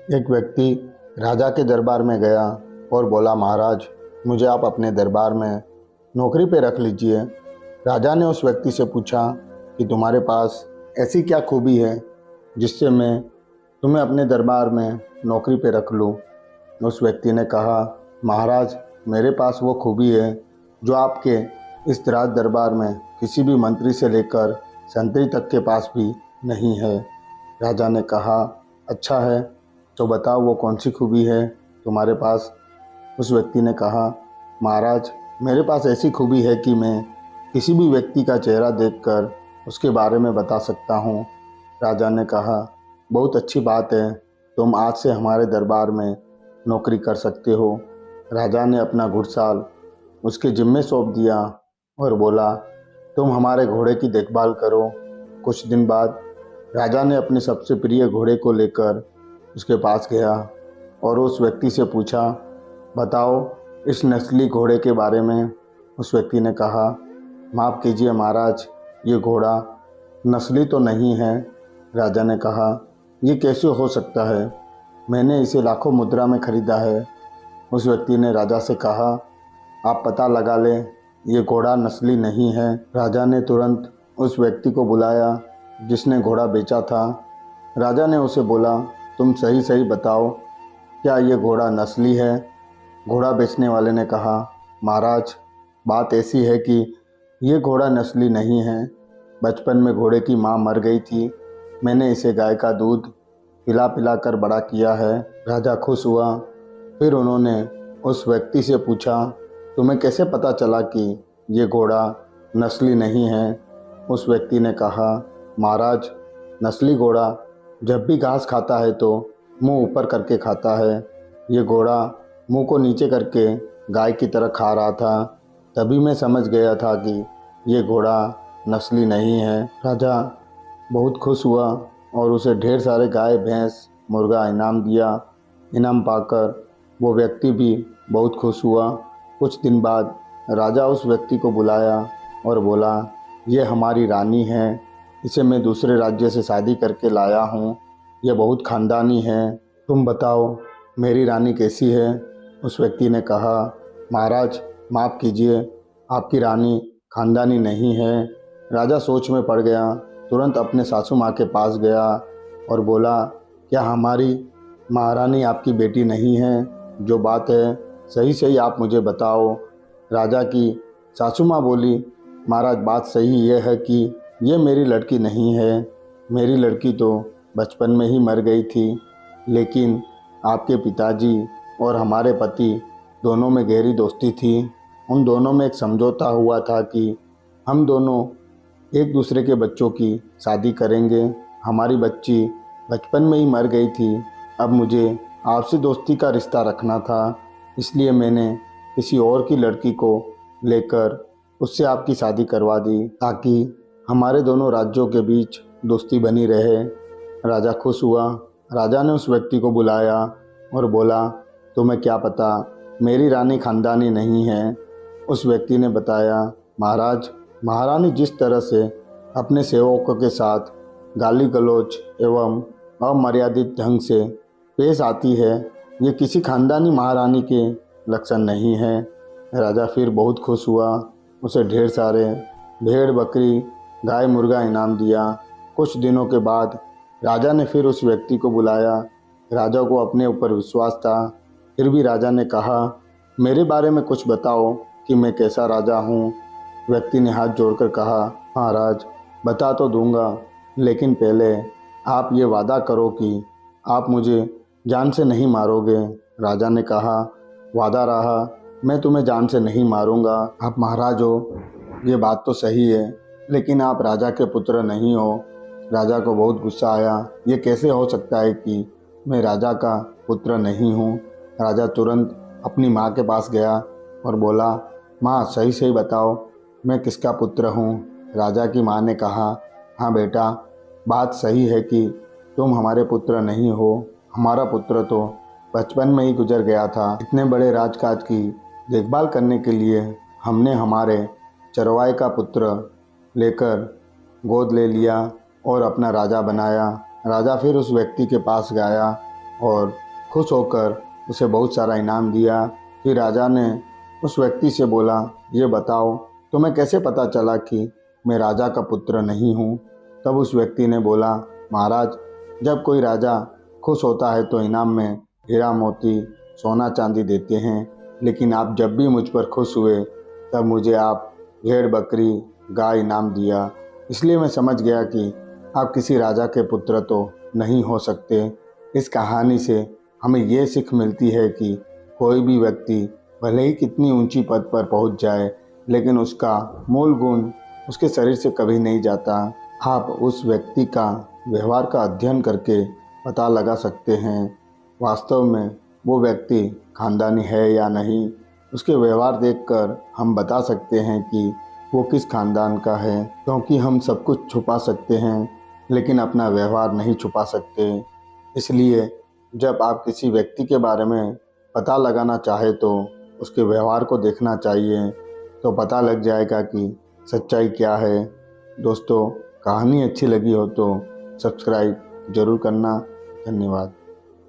एक व्यक्ति राजा के दरबार में गया और बोला, महाराज, मुझे आप अपने दरबार में नौकरी पे रख लीजिए। राजा ने उस व्यक्ति से पूछा कि तुम्हारे पास ऐसी क्या खूबी है जिससे मैं तुम्हें अपने दरबार में नौकरी पे रख लूँ। उस व्यक्ति ने कहा, महाराज, मेरे पास वो खूबी है जो आपके इस राज दरबार में किसी भी मंत्री से लेकर संतरी तक के पास भी नहीं है। राजा ने कहा, अच्छा है, तो बताओ वो कौन सी खूबी है तुम्हारे पास। उस व्यक्ति ने कहा, महाराज, मेरे पास ऐसी खूबी है कि मैं किसी भी व्यक्ति का चेहरा देखकर उसके बारे में बता सकता हूँ। राजा ने कहा, बहुत अच्छी बात है, तुम आज से हमारे दरबार में नौकरी कर सकते हो। राजा ने अपना घुड़साल उसके जिम्मे सौंप दिया और बोला, तुम हमारे घोड़े की देखभाल करो। कुछ दिन बाद राजा ने अपने सबसे प्रिय घोड़े को लेकर उसके पास गया और उस व्यक्ति से पूछा, बताओ इस नस्ली घोड़े के बारे में। उस व्यक्ति ने कहा, माफ़ कीजिए महाराज, ये घोड़ा नस्ली तो नहीं है। राजा ने कहा, ये कैसे हो सकता है, मैंने इसे लाखों मुद्रा में खरीदा है। उस व्यक्ति ने राजा से कहा, आप पता लगा लें, ये घोड़ा नस्ली नहीं है। राजा ने तुरंत उस व्यक्ति को बुलाया जिसने घोड़ा बेचा था। राजा ने उसे बोला, तुम सही सही बताओ, क्या ये घोड़ा नस्ली है। घोड़ा बेचने वाले ने कहा, महाराज, बात ऐसी है कि ये घोड़ा नस्ली नहीं है। बचपन में घोड़े की माँ मर गई थी, मैंने इसे गाय का दूध पिला पिला कर बड़ा किया है। राजा खुश हुआ। फिर उन्होंने उस व्यक्ति से पूछा, तुम्हें कैसे पता चला कि ये घोड़ा नस्ली नहीं है। उस व्यक्ति ने कहा, महाराज, नस्ली घोड़ा जब भी घास खाता है तो मुंह ऊपर करके खाता है। ये घोड़ा मुंह को नीचे करके गाय की तरह खा रहा था, तभी मैं समझ गया था कि ये घोड़ा नस्ली नहीं है। राजा बहुत खुश हुआ और उसे ढेर सारे गाय, भैंस, मुर्गा इनाम दिया। इनाम पाकर वो व्यक्ति भी बहुत खुश हुआ। कुछ दिन बाद राजा उस व्यक्ति को बुलाया और बोला, ये हमारी रानी है, इसे मैं दूसरे राज्य से शादी करके लाया हूँ। यह बहुत खानदानी है, तुम बताओ मेरी रानी कैसी है। उस व्यक्ति ने कहा, महाराज, माफ़ कीजिए, आपकी रानी खानदानी नहीं है। राजा सोच में पड़ गया, तुरंत अपने सासू माँ के पास गया और बोला, क्या हमारी महारानी आपकी बेटी नहीं है। जो बात है सही सही आप मुझे बताओ। राजा की सासू माँ बोली, महाराज, बात सही यह है कि ये मेरी लड़की नहीं है। मेरी लड़की तो बचपन में ही मर गई थी, लेकिन आपके पिताजी और हमारे पति दोनों में गहरी दोस्ती थी। उन दोनों में एक समझौता हुआ था कि हम दोनों एक दूसरे के बच्चों की शादी करेंगे। हमारी बच्ची बचपन में ही मर गई थी। अब मुझे आपसी दोस्ती का रिश्ता रखना था, इसलिए मैंने किसी और की लड़की को लेकर उससे आपकी शादी करवा दी ताकि हमारे दोनों राज्यों के बीच दोस्ती बनी रहे। राजा खुश हुआ। राजा ने उस व्यक्ति को बुलाया और बोला, तुम्हें क्या पता मेरी रानी खानदानी नहीं है। उस व्यक्ति ने बताया, महाराज, महारानी जिस तरह से अपने सेवकों के साथ गाली गलौज एवं अमर्यादित ढंग से पेश आती है, ये किसी खानदानी महारानी के लक्षण नहीं है। राजा फिर बहुत खुश हुआ। उसे ढेर सारे भेड़, बकरी, गाय, मुर्गा इनाम दिया। कुछ दिनों के बाद राजा ने फिर उस व्यक्ति को बुलाया। राजा को अपने ऊपर विश्वास था, फिर भी राजा ने कहा, मेरे बारे में कुछ बताओ कि मैं कैसा राजा हूँ। व्यक्ति ने हाथ जोड़कर कहा, महाराज, बता तो दूंगा, लेकिन पहले आप ये वादा करो कि आप मुझे जान से नहीं मारोगे। राजा ने कहा, वादा रहा, मैं तुम्हें जान से नहीं मारूंगा। आप महाराज हो, ये बात तो सही है, लेकिन आप राजा के पुत्र नहीं हो। राजा को बहुत गुस्सा आया, ये कैसे हो सकता है कि मैं राजा का पुत्र नहीं हूँ। राजा तुरंत अपनी माँ के पास गया और बोला, माँ, सही सही बताओ, मैं किसका पुत्र हूँ। राजा की माँ ने कहा, हाँ बेटा, बात सही है कि तुम हमारे पुत्र नहीं हो। हमारा पुत्र तो बचपन में ही गुजर गया था। इतने बड़े राजकाज की देखभाल करने के लिए हमने हमारे चरवाहे का पुत्र लेकर गोद ले लिया और अपना राजा बनाया। राजा फिर उस व्यक्ति के पास गया और खुश होकर उसे बहुत सारा इनाम दिया। फिर राजा ने उस व्यक्ति से बोला, ये बताओ तुम्हें कैसे पता चला कि मैं राजा का पुत्र नहीं हूँ। तब उस व्यक्ति ने बोला, महाराज, जब कोई राजा खुश होता है तो इनाम में हीरा मोती सोना चांदी देते हैं, लेकिन आप जब भी मुझ पर खुश हुए तब मुझे आप भेड़ बकरी गाय इनाम दिया। इसलिए मैं समझ गया कि आप किसी राजा के पुत्र तो नहीं हो सकते। इस कहानी से हमें ये सीख मिलती है कि कोई भी व्यक्ति भले ही कितनी ऊंची पद पर पहुंच जाए, लेकिन उसका मूल गुण उसके शरीर से कभी नहीं जाता। आप उस व्यक्ति का व्यवहार का अध्ययन करके पता लगा सकते हैं वास्तव में वो व्यक्ति खानदानी है या नहीं। उसके व्यवहार देखकर हम बता सकते हैं कि वो किस खानदान का है, क्योंकि हम सब कुछ छुपा सकते हैं लेकिन अपना व्यवहार नहीं छुपा सकते। इसलिए जब आप किसी व्यक्ति के बारे में पता लगाना चाहे तो उसके व्यवहार को देखना चाहिए, तो पता लग जाएगा कि सच्चाई क्या है। दोस्तों, कहानी अच्छी लगी हो तो सब्सक्राइब ज़रूर करना। धन्यवाद।